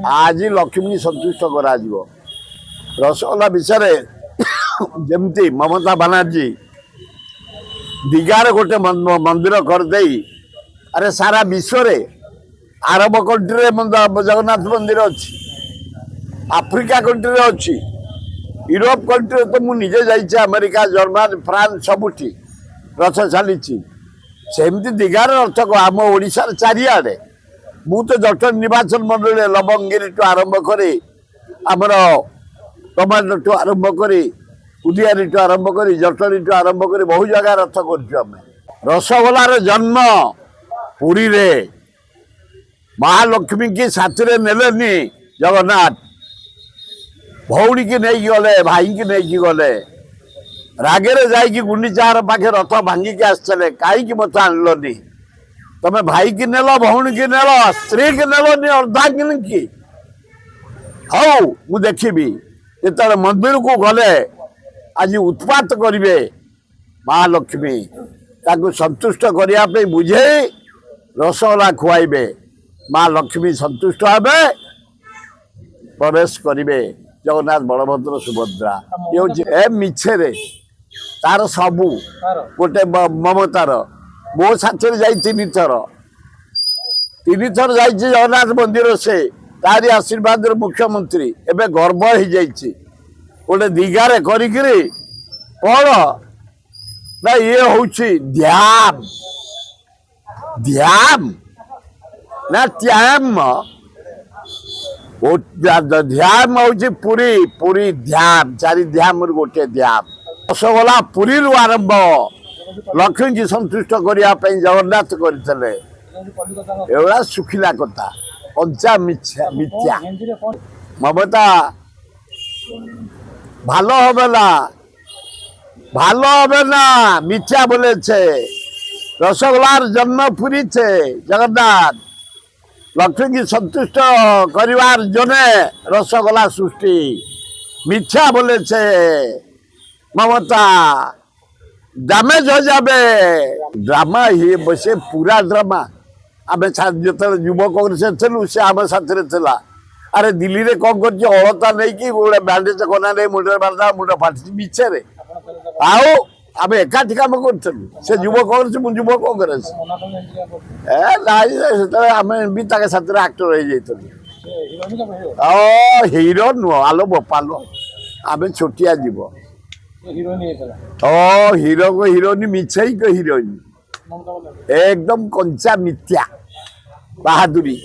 आज लक्ष्मी संतुष्ट करा रसगोल्ला विषय जमती ममता बनर्जी दीघार गोटे मंदिर करदे अरे सारा विश्व रे अरब कंट्री जगन्नाथ मंदिर अच्छी आफ्रिका कंट्री अच्छी यूरोप कंट्री तो मुझे जाइए अमेरिका जर्मन फ्रांस सबुठी रथ चली सेमती दीघार रथ को आम ओडार चारिड़े मु तो जटन निर्वाचन मंडल लवंगिरी टू आरंभ करी आमर टमाटो टू आरंभ करी उदियारी टू आरंभ करी जटनी टू आरंभ करी बहु जगह रथ कर रसगोल्लार जन्म पुरी रे महालक्ष्मी की साथी नेलेनी जगन्नाथ भौणी की नहीं गले भाई की नहीं गले रागेरे जाइए गुंडीचार पाखे रथ भांगिकी आसते कहीं मत आणलनी तमें भाई की नेल भौणी की नेल स्त्री की नेलनी अर्धा कि हौ मु देखी जो मंदिर को गले आज उत्पात करेंगे महालक्ष्मी ताकू संतुष्ट करने बुझे रसगोल्ला खुआबे माँ लक्ष्मी संतुष्ट हे प्रवेश करेंगे जगन्नाथ बलभद्र सुभद्रा ये मिछे तार सबू गोटे ममतार मो साथी जा तीन थर जा जगन्नाथ मंदिर से तारी आशीर्वाद मुख्यमंत्री एवं गर्व हो जाइए गोटे दीघार करी कौन ना ये हूँ ध्यान ध्यान ना त्याम ध्यान हूँ पुरी पुरी ध्यान चारि ध्यान गोटे ध्यान रसगोल्ला पुरी आरंभ लक्ष्मी की संतुष्ट करने जगन्नाथ करते एवं सुखिला कथा कंचा मिथ्या मिथ्या ममता ভালো হবে না মিথ্যা বলেছে रसगोल्लार जन्म पुरी छे जगन्नाथ लक्ष्मी की संतुष्ट करिवार जने रसगोल्ला सृष्टि मिथ्या बोले छे ममता डैमेज हो जाबे ड्रामा ही बसे पूरा ड्रामा आमे जो युवा कांग्रेस चलू से आम साथी थी अरे दिल्ली रे कौन कर अलता नहीं कि गोटे बैंडेज कना नहीं मुंडे मारदा मुंड फाटी मिछे रे आओ आम एकाठी कम करूँ से युवा कांग्रेस मुझे युवा कांग्रेस आम भी साथी आक्टर हो हीरो नुह आलो बोपालो आम छोटिया जीव हीरो को हिरोनी मिछे को हिरोनी एकदम कंचा मिथ्या बहादुरी।